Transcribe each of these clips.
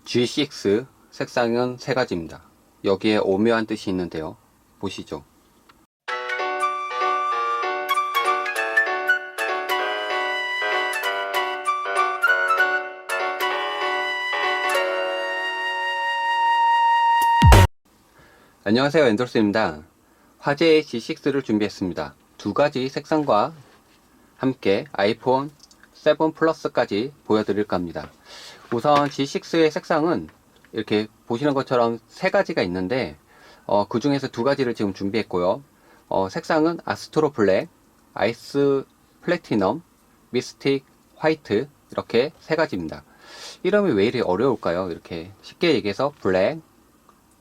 G6 색상은 세 가지입니다. 여기에 오묘한 뜻이 있는데요. 보시죠. 안녕하세요, 엔돌스입니다. 화제의 G6를 준비했습니다. 두 가지 색상과 함께 아이폰 7 플러스까지 보여드릴까 합니다. 우선 G6의 색상은 이렇게 보시는 것처럼 세 가지가 있는데 그 중에서 두 가지를 지금 준비했고요. 색상은 아스트로 블랙, 아이스 플래티넘, 미스틱 화이트, 이렇게 세 가지입니다. 이름이 왜 이리 어려울까요? 이렇게 쉽게 얘기해서 블랙,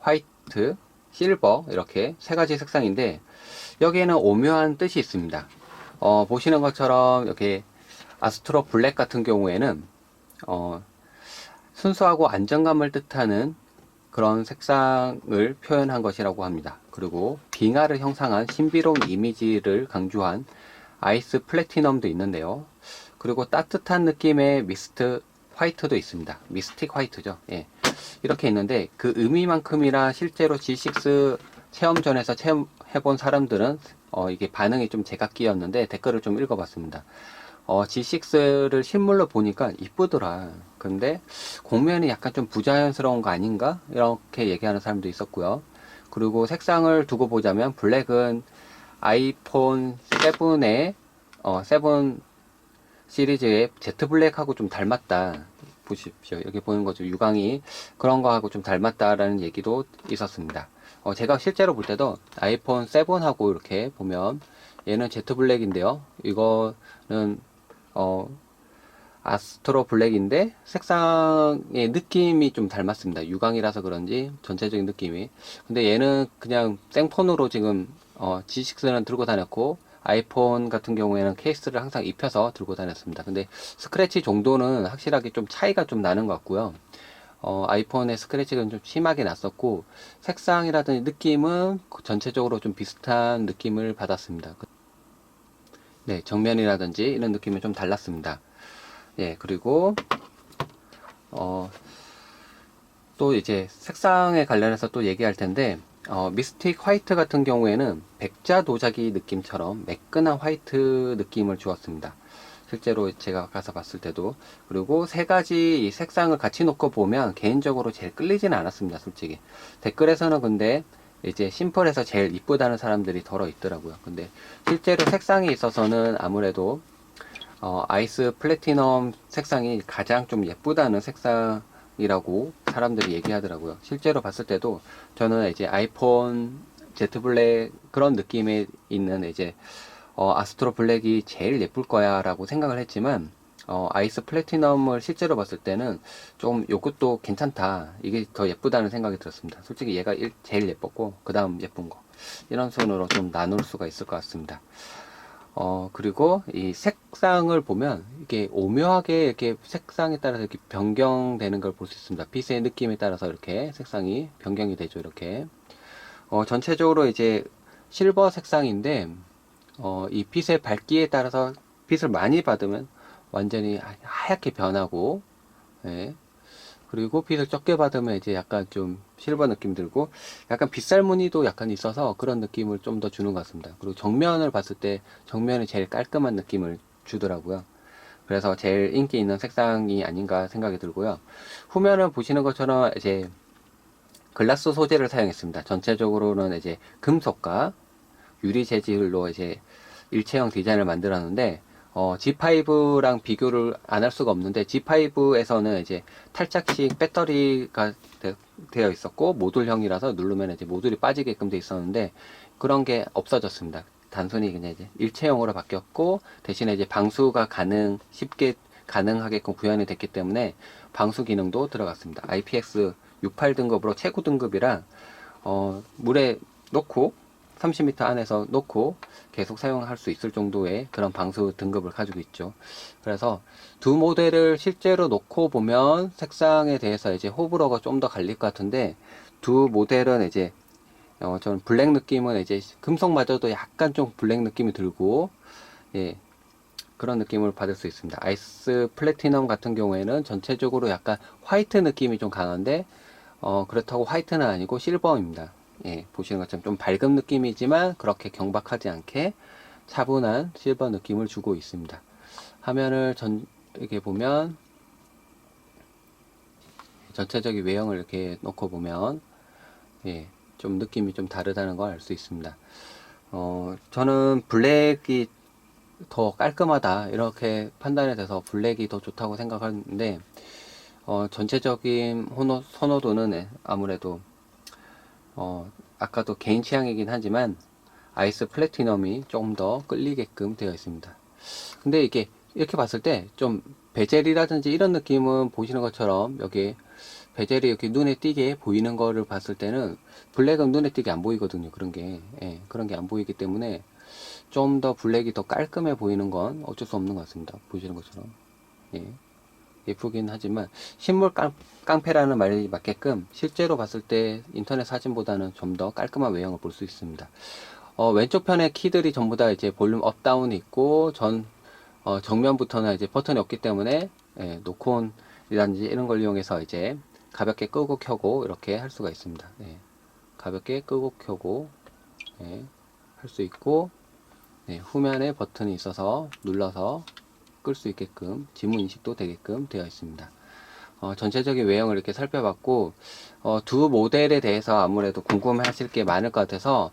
화이트, 실버, 이렇게 세 가지 색상인데 여기에는 오묘한 뜻이 있습니다. 보시는 것처럼 이렇게 아스트로 블랙 같은 경우에는 순수하고 안정감을 뜻하는 그런 색상을 표현한 것이라고 합니다. 그리고 빙하를 형상한 신비로운 이미지를 강조한 아이스 플래티넘도 있는데요. 그리고 따뜻한 느낌의 미스트 화이트도 있습니다. 미스틱 화이트죠. 예. 이렇게 있는데 그 의미만큼이나 실제로 G6 체험전에서 체험해본 사람들은 이게 반응이 좀 제각기였는데 댓글을 좀 읽어봤습니다. G6를 실물로 보니까 이쁘더라. 근데 공면이 약간 좀 부자연스러운 거 아닌가? 이렇게 얘기하는 사람도 있었고요. 그리고 색상을 두고 보자면 블랙은 아이폰 7의 7 시리즈의 Z 블랙하고 좀 닮았다. 보십시오. 여기 보는 거죠. 유광이 그런 거하고 좀 닮았다라는 얘기도 있었습니다. 제가 실제로 볼 때도 아이폰 7하고 이렇게 보면 얘는 Z 블랙인데요. 이거는 아스트로 블랙인데 색상의 느낌이 좀 닮았습니다. 유광이라서 그런지 전체적인 느낌이. 근데 얘는 그냥 생폰으로 지금 G6는 들고 다녔고 아이폰 같은 경우에는 케이스를 항상 입혀서 들고 다녔습니다. 근데 스크래치 정도는 확실하게 좀 차이가 좀 나는 것 같고요. 아이폰의 스크래치가 좀 심하게 났었고 색상이라든지 느낌은 전체적으로 좀 비슷한 느낌을 받았습니다. 네, 정면이라든지 이런 느낌이 좀 달랐습니다. 예, 그리고 또 이제 색상에 관련해서 또 얘기할 텐데 미스틱 화이트 같은 경우에는 백자 도자기 느낌처럼 매끈한 화이트 느낌을 주었습니다. 실제로 제가 가서 봤을 때도. 그리고 세 가지 이 색상을 같이 놓고 보면 개인적으로 제일 끌리지는 않았습니다. 솔직히 댓글에서는 근데 이제 심플해서 제일 이쁘다는 사람들이 덜어 있더라고요. 근데 실제로 색상에 있어서는 아무래도 아이스 플래티넘 색상이 가장 좀 예쁘다는 색상이라고 사람들이 얘기하더라고요. 실제로 봤을 때도 저는 이제 아이폰 Z 블랙 그런 느낌에 있는 이제 아스트로 블랙이 제일 예쁠 거야 라고 생각을 했지만 아이스 플래티넘을 실제로 봤을 때는 좀 요것도 괜찮다, 이게 더 예쁘다는 생각이 들었습니다. 솔직히 얘가 제일 예뻤고 그 다음 예쁜 거, 이런 순으로 좀 나눌 수가 있을 것 같습니다. 그리고 이 색상을 보면 이게 오묘하게 이렇게 색상에 따라서 이렇게 변경되는 걸 볼 수 있습니다. 빛의 느낌에 따라서 이렇게 색상이 변경이 되죠. 이렇게 전체적으로 이제 실버 색상인데 이 빛의 밝기에 따라서 빛을 많이 받으면 완전히 하얗게 변하고, 예. 그리고 빛을 적게 받으면 이제 약간 좀 실버 느낌 들고 약간 빗살 무늬도 약간 있어서 그런 느낌을 좀 더 주는 것 같습니다. 그리고 정면을 봤을 때 정면이 제일 깔끔한 느낌을 주더라고요. 그래서 제일 인기 있는 색상이 아닌가 생각이 들고요. 후면을 보시는 것처럼 이제 글라스 소재를 사용했습니다. 전체적으로는 이제 금속과 유리 재질로 이제 일체형 디자인을 만들었는데 G5랑 비교를 안 할 수가 없는데 G5에서는 이제 탈착식 배터리가 되어 있었고 모듈형이라서 누르면 이제 모듈이 빠지게끔 되어 있었는데 그런 게 없어졌습니다. 단순히 그냥 이제 일체형으로 바뀌었고 대신에 이제 방수가 쉽게 가능하게끔 구현이 됐기 때문에 방수 기능도 들어갔습니다. IPX68 등급으로 최고 등급이라 물에 놓고 30m 안에서 놓고 계속 사용할 수 있을 정도의 그런 방수 등급을 가지고 있죠. 그래서 두 모델을 실제로 놓고 보면 색상에 대해서 이제 호불호가 좀 더 갈릴 것 같은데 두 모델은 이제 저는 블랙 느낌은 이제 금속마저도 약간 좀 블랙 느낌이 들고, 예, 그런 느낌을 받을 수 있습니다. 아이스 플래티넘 같은 경우에는 전체적으로 약간 화이트 느낌이 좀 강한데 그렇다고 화이트는 아니고 실버입니다. 예, 보시는 것처럼 좀 밝은 느낌이지만 그렇게 경박하지 않게 차분한 실버 느낌을 주고 있습니다. 화면을 이렇게 보면 전체적인 외형을 이렇게 놓고 보면 예, 좀 느낌이 좀 다르다는 걸 알 수 있습니다. 저는 블랙이 더 깔끔하다 이렇게 판단이 돼서 블랙이 더 좋다고 생각하는데 전체적인 선호도는 아무래도 아까도 개인 취향이긴 하지만 아이스 플래티넘이 조금 더 끌리게끔 되어 있습니다. 근데 이게 이렇게 봤을 때 좀 베젤이라든지 이런 느낌은 보시는 것처럼 여기 베젤이 이렇게 눈에 띄게 보이는 거를 봤을 때는 블랙은 눈에 띄게 안 보이거든요. 그런 게 그런 게 안 보이기 때문에 좀 더 블랙이 더 깔끔해 보이는 건 어쩔 수 없는 것 같습니다. 보시는 것처럼 예쁘긴 하지만 실물 깡패라는 말이 맞게끔 실제로 봤을 때 인터넷 사진보다는 좀 더 깔끔한 외형을 볼 수 있습니다. 왼쪽 편에 키들이 전부 다 이제 볼륨 업 다운이 있고 정면부터는 이제 버튼이 없기 때문에 노콘이라든지 이런 걸 이용해서 이제 가볍게 끄고 켜고 이렇게 할 수가 있습니다. 가볍게 끄고 켜고 할 수 있고 후면에 버튼이 있어서 눌러서 끌 수 있게끔 지문 인식도 되게끔 되어 있습니다. 전체적인 외형을 이렇게 살펴봤고 두 모델에 대해서 아무래도 궁금해 하실 게 많을 것 같아서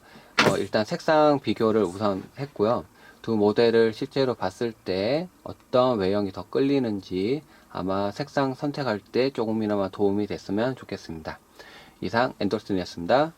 일단 색상 비교를 우선 했고요. 두 모델을 실제로 봤을 때 어떤 외형이 더 끌리는지 아마 색상 선택할 때 조금이나마 도움이 됐으면 좋겠습니다. 이상 엔돌슨이었습니다.